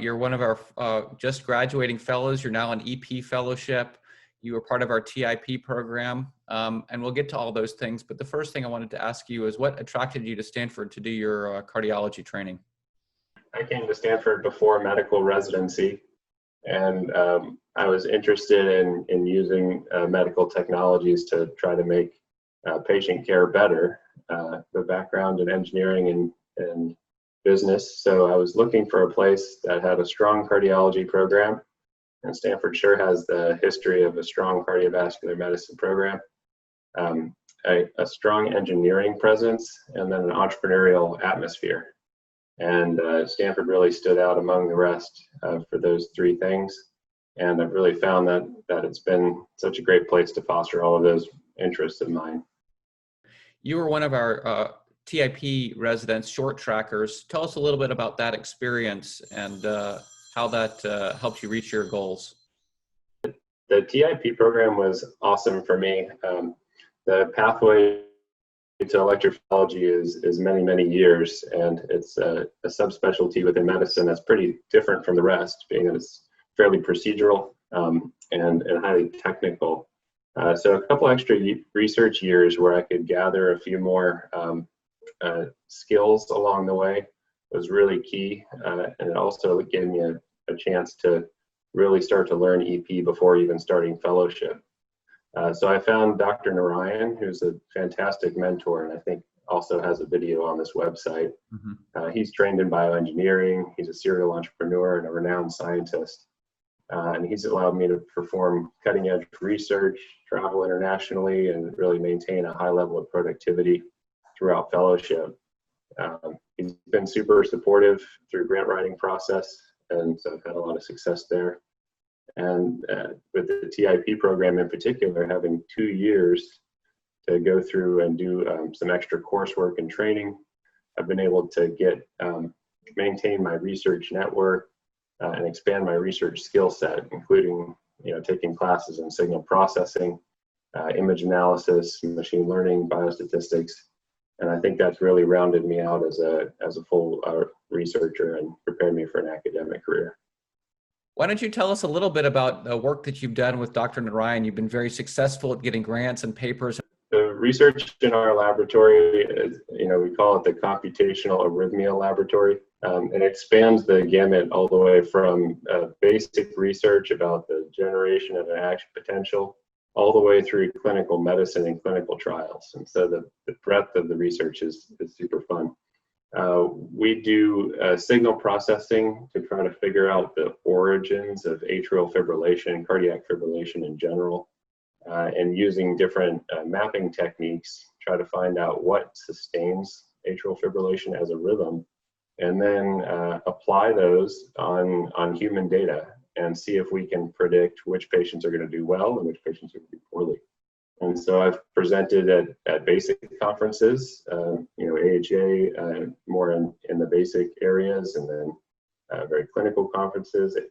You're one of our just graduating fellows. You're now an EP fellowship. You were part of our TIP program, and we'll get to all those things. But the first thing I wanted to ask you is what attracted you to Stanford to do your cardiology training? I came to Stanford before medical residency, and I was interested in using medical technologies to try to make patient care better. The background in engineering and business, so I was looking for a place that had a strong cardiology program, and Stanford sure has the history of a strong cardiovascular medicine program, a strong engineering presence, and then an entrepreneurial atmosphere. And Stanford really stood out among the rest for those three things. And I've really found that it's been such a great place to foster all of those interests of mine. You were one of our TIP residents, short trackers. Tell us a little bit about that experience and how that helped you reach your goals. The TIP program was awesome for me. The pathway to electrophysiology is many, many years, and it's a subspecialty within medicine that's pretty different from the rest, being that it's fairly procedural and highly technical. So a couple extra research years where I could gather a few more skills along the way was really key, and it also gave me a chance to really start to learn EP before even starting fellowship. So I found Dr. Narayan, who's a fantastic mentor, and I think also has a video on this website. Mm-hmm. He's trained in bioengineering, he's a serial entrepreneur and a renowned scientist. And he's allowed me to perform cutting edge research, travel internationally, and really maintain a high level of productivity throughout fellowship. He's been super supportive through grant writing process, and so I've had a lot of success there. And with the TIP program in particular, having 2 years to go through and do some extra coursework and training, I've been able to maintain my research network and expand my research skill set, including taking classes in signal processing, image analysis, machine learning, biostatistics, and I think that's really rounded me out as a full researcher and prepared me for an academic career. Why don't you tell us a little bit about the work that you've done with Dr. Narayan? You've been very successful at getting grants and papers. The research in our laboratory is, we call it the computational arrhythmia laboratory. It expands the gamut all the way from basic research about the generation of an action potential all the way through clinical medicine and clinical trials. And so the breadth of the research is super fun. We do signal processing to try to figure out the origins of atrial fibrillation, cardiac fibrillation in general, and using different mapping techniques, try to find out what sustains atrial fibrillation as a rhythm, and then apply those on human data and see if we can predict which patients are going to do well and which patients are going to do poorly. And so I've presented at basic conferences, AHA, more in the basic areas, and then very clinical conferences at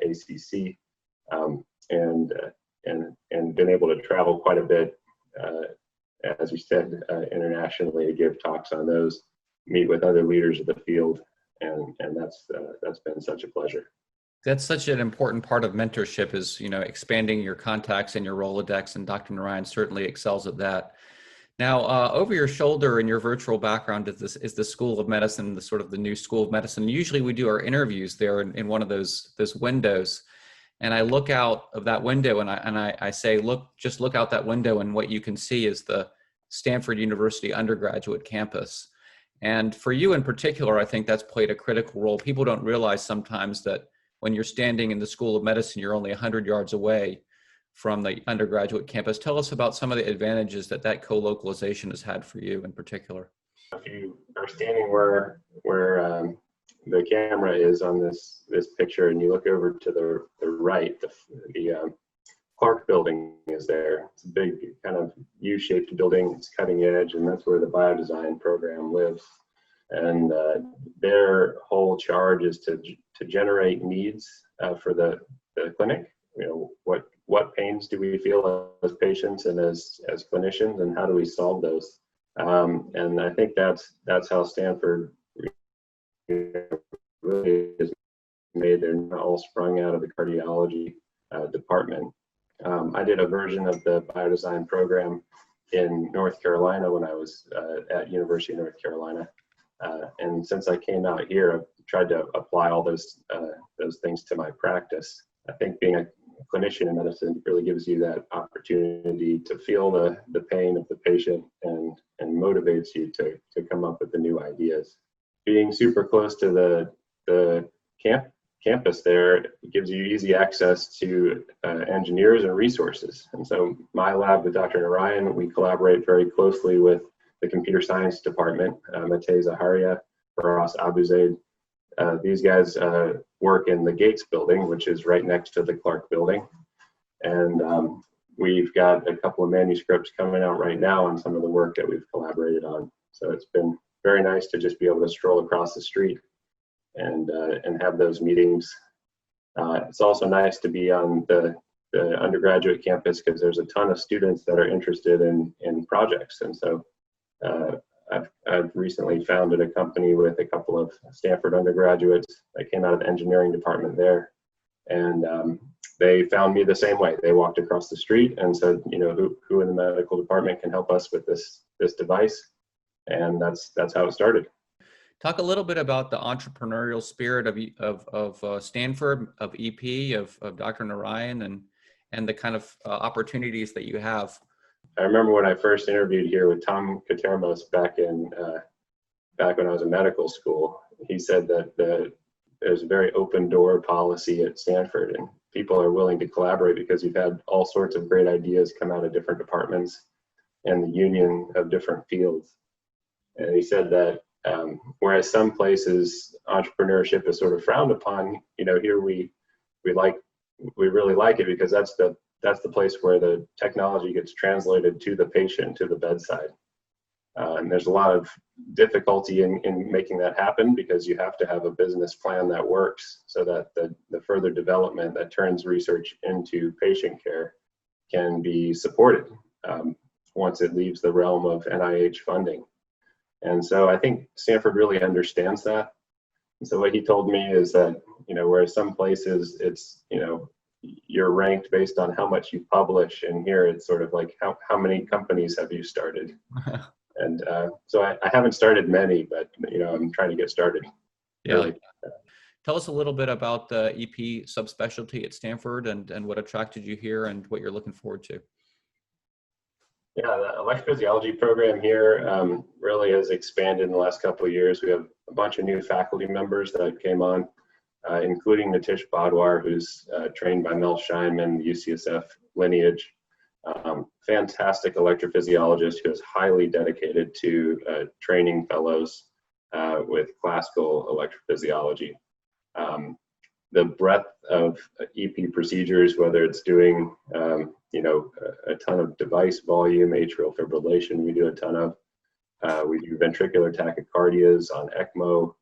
ACC, and been able to travel quite a bit, as you said, internationally to give talks on those, meet with other leaders of the field, and that's been such a pleasure. That's such an important part of mentorship is, expanding your contacts and your Rolodex, and Dr. Narayan certainly excels at that. Now, over your shoulder in your virtual background is the School of Medicine, the new School of Medicine. Usually we do our interviews there in one of those windows, and I look out of that window and I say, just look out that window, and what you can see is the Stanford University undergraduate campus. And for you in particular, I think that's played a critical role. People don't realize sometimes that when you're standing in the School of Medicine, you're only 100 yards away from the undergraduate campus. Tell us about some of the advantages that co-localization has had for you in particular. If you are standing where the camera is on this picture, and you look over to the right, the Clark building is there. It's a big kind of U-shaped building. It's cutting edge, and that's where the biodesign program lives. And their whole charge is to generate needs for the clinic. What pains do we feel as patients and as clinicians, and how do we solve those? And I think that's how Stanford really is made. They're not all sprung out of the cardiology department. I did a version of the biodesign program in North Carolina when I was at University of North Carolina. And since I came out here, I've tried to apply all those things to my practice. I think being a clinician in medicine really gives you that opportunity to feel the pain of the patient and motivates you to come up with the new ideas. Being super close to the campus there gives you easy access to engineers and resources. And so my lab with Dr. Narayan, we collaborate very closely with the computer science department, Matej Zaharia, Faras Abuzaid. These guys work in the Gates building, which is right next to the Clark building. And we've got a couple of manuscripts coming out right now on some of the work that we've collaborated on. So it's been very nice to just be able to stroll across the street and have those meetings. It's also nice to be on the undergraduate campus because there's a ton of students that are interested in projects. And so I've recently founded a company with a couple of Stanford undergraduates that came out of the engineering department there. And they found me the same way. They walked across the street and said, you know, who in the medical department can help us with this device? And that's how it started. Talk a little bit about the entrepreneurial spirit of Stanford, of EP, of Dr. Narayan, and the kind of opportunities that you have. I remember when I first interviewed here with Tom Katermos back when I was in medical school. He said that there's a very open door policy at Stanford, and people are willing to collaborate because you've had all sorts of great ideas come out of different departments and the union of different fields. And he said that whereas some places entrepreneurship is sort of frowned upon, you know, here we really like it because that's the place where the technology gets translated to the patient, to the bedside. And there's a lot of difficulty in making that happen because you have to have a business plan that works so that the further development that turns research into patient care can be supported once it leaves the realm of NIH funding. And so I think Stanford really understands that. And so what he told me is that, you know, whereas some places it's, you know, you're ranked based on how much you publish, and here it's sort of like how many companies have you started? And so I haven't started many, but you know, I'm trying to get started. Yeah. Really. Tell us a little bit about the EP subspecialty at Stanford and what attracted you here and what you're looking forward to. Yeah, the electrophysiology program here really has expanded in the last couple of years. We have a bunch of new faculty members that came on, including Nitish Badwar, who's trained by Mel Scheinman, UCSF lineage. Fantastic electrophysiologist who is highly dedicated to training fellows with classical electrophysiology. The breadth of EP procedures, whether it's doing you know, a ton of device volume, atrial fibrillation, we do a ton of. We do ventricular tachycardias on ECMO.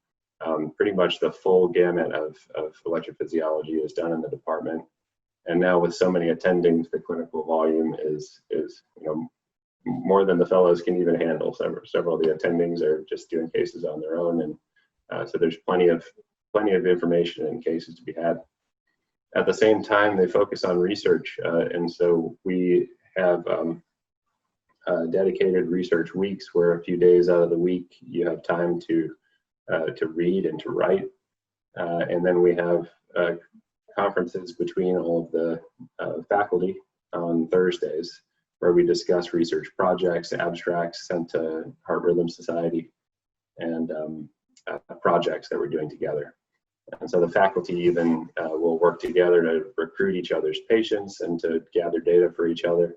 Pretty much the full gamut of electrophysiology is done in the department. And now with so many attendings, the clinical volume is you know, more than the fellows can even handle. Several of the attendings are just doing cases on their own, and so there's plenty of information and cases to be had. At the same time, they focus on research, and so we have dedicated research weeks where a few days out of the week you have time to read and to write, and then we have conferences between all of the faculty on Thursdays where we discuss research projects, abstracts sent to Heart Rhythm Society, and projects that we're doing together. And so the faculty even will work together to recruit each other's patients and to gather data for each other.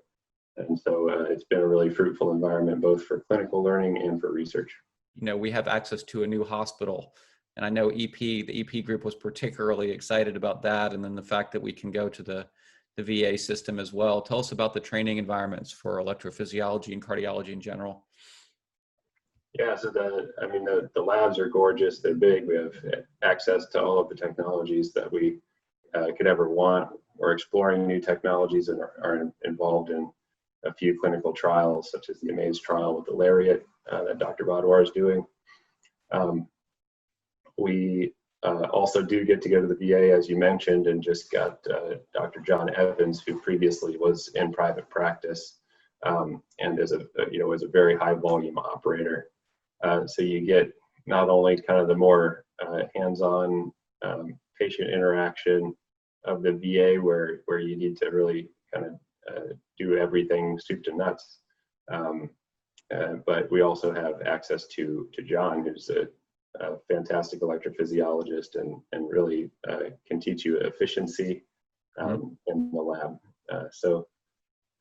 And so it's been a really fruitful environment, both for clinical learning and for research. You know, we have access to a new hospital, and I know the EP group was particularly excited about that. And then the fact that we can go to the VA system as well. Tell us about the training environments for electrophysiology and cardiology in general. Yeah, so the labs are gorgeous. They're big. We have access to all of the technologies that we could ever want. We're exploring new technologies and are involved in a few clinical trials, such as the AMAZE trial with the Lariat that Dr. Badwar is doing. We also do get to go to the VA, as you mentioned, and just got Dr. John Evans, who previously was in private practice and is is a very high volume operator. So you get not only kind of the more hands-on patient interaction of the VA, where you need to really kind of do everything soup to nuts, but we also have access to John, who's a fantastic electrophysiologist and really can teach you efficiency in the lab. So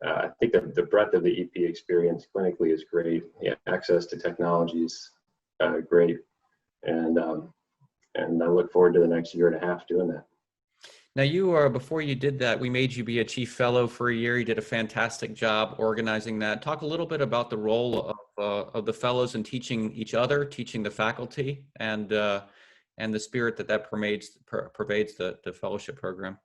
I think that the breadth of the EP experience clinically is great. Yeah, access to technology is great, and I look forward to the next year and a half doing that. Now before you did that, we made you be a chief fellow for a year. You did a fantastic job organizing that. Talk a little bit about the role of the fellows in teaching each other, teaching the faculty, and the spirit that pervades the fellowship program.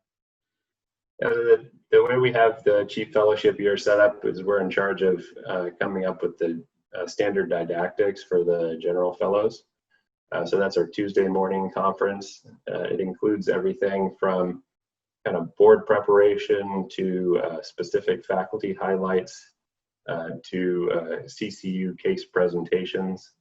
The way we have the chief fellowship year set up is we're in charge of coming up with the standard didactics for the general fellows. So that's our Tuesday morning conference. It includes everything from kind of board preparation to specific faculty highlights to CCU case presentations.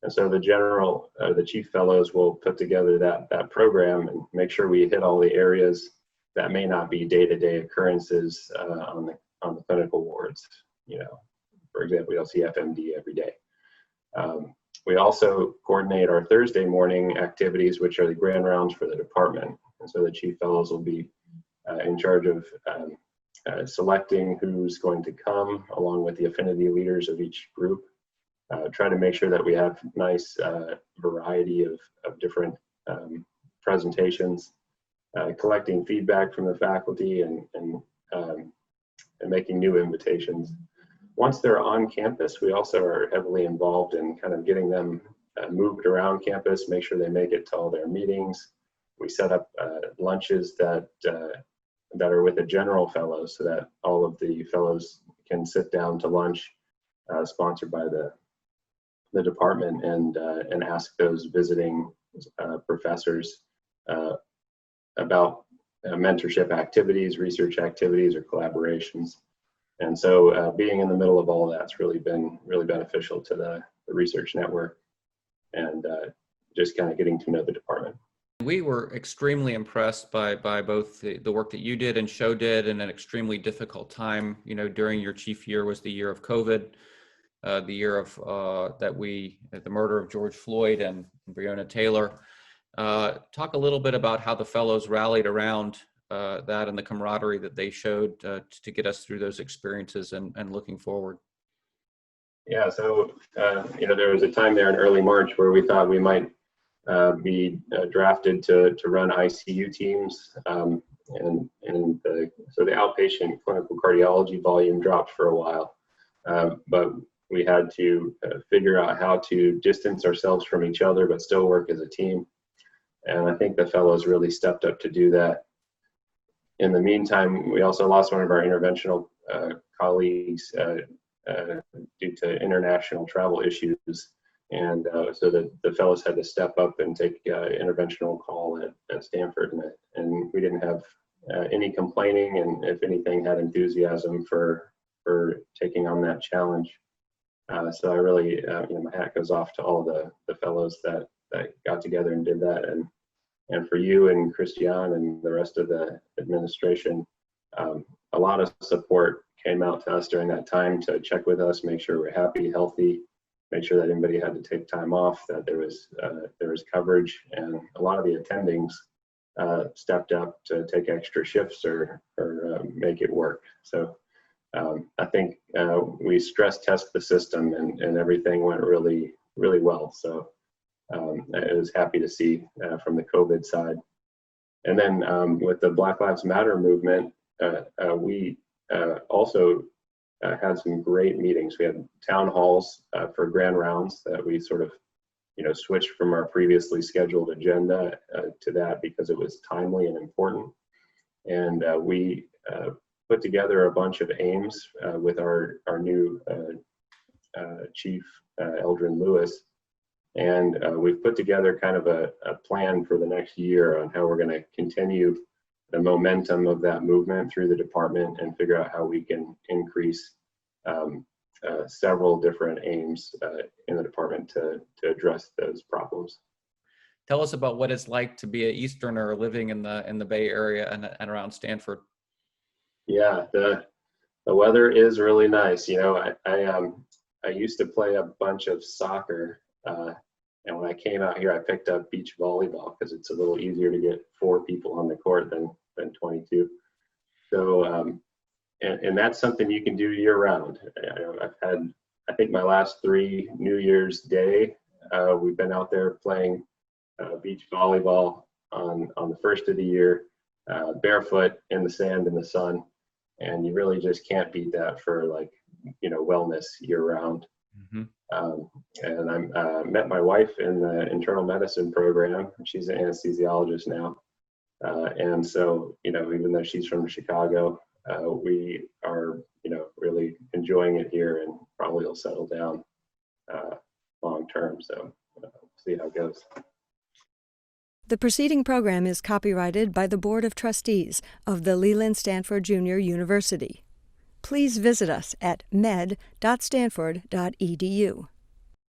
And so the chief fellows will put together that program and make sure we hit all the areas that may not be day-to-day occurrences on the clinical wards. For example, we don't see FMD every day. We also coordinate our Thursday morning activities, which are the grand rounds for the department. And so the chief fellows will be in charge of selecting who's going to come, along with the affinity leaders of each group. Try to make sure that we have nice variety of different presentations, collecting feedback from the faculty and making new invitations. Once they're on campus, we also are heavily involved in kind of getting them moved around campus, make sure they make it to all their meetings. We set up lunches that are with the general fellows so that all of the fellows can sit down to lunch, sponsored by the department, and ask those visiting professors about mentorship activities, research activities, or collaborations. And so being in the middle of all of that's really been beneficial to the research network and just kind of getting to know the department. We were extremely impressed by both the work that you did and Show did in an extremely difficult time. During your chief year was the year of COVID, the year of the murder of George Floyd and Breonna Taylor. Talk a little bit about how the fellows rallied around that and the camaraderie that they showed to get us through those experiences and looking forward. Yeah, so there was a time there in early March where we thought we might be drafted to run ICU teams, so the outpatient clinical cardiology volume dropped for a while, but we had to figure out how to distance ourselves from each other but still work as a team, and I think the fellows really stepped up to do that. In the meantime, we also lost one of our interventional colleagues due to international travel issues. And so the fellows had to step up and take interventional call at Stanford. And we didn't have any complaining, and if anything, had enthusiasm for taking on that challenge. So I really, my hat goes off to all the fellows that got together and did that. And for you and Christian and the rest of the administration, a lot of support came out to us during that time to check with us, make sure we're happy, healthy, make sure that anybody had to take time off, that there was coverage, and a lot of the attendings stepped up to take extra shifts or make it work. So I think we stress test the system and everything went really, really well. So I was happy to see from the COVID side. And then with the Black Lives Matter movement, we also had some great meetings. We had town halls for grand rounds that we sort of, switched from our previously scheduled agenda to that because it was timely and important. And we put together a bunch of aims with our new chief, Eldrin Lewis, And we've put together kind of a plan for the next year on how we're going to continue the momentum of that movement through the department and figure out how we can increase several different aims in the department to address those problems. Tell us about what it's like to be an Easterner living in the Bay Area and around Stanford. Yeah, the weather is really nice. You know, I used to play a bunch of soccer, and when I came out here, I picked up beach volleyball because it's a little easier to get 4 people on the court than 22. So, and that's something you can do year round. I've had, I think my last 3 New Year's Day, we've been out there playing beach volleyball on the first of the year, barefoot in the sand in the sun, and you really just can't beat that for, like, you know, wellness year round. Mm-hmm. And I met my wife in the internal medicine program. She's an anesthesiologist now, and so, you know, even though she's from Chicago, we are, you know, really enjoying it here and probably will settle down long term. So see how it goes. The preceding program is copyrighted by the Board of Trustees of the Leland Stanford Junior University. Please visit us at med.stanford.edu.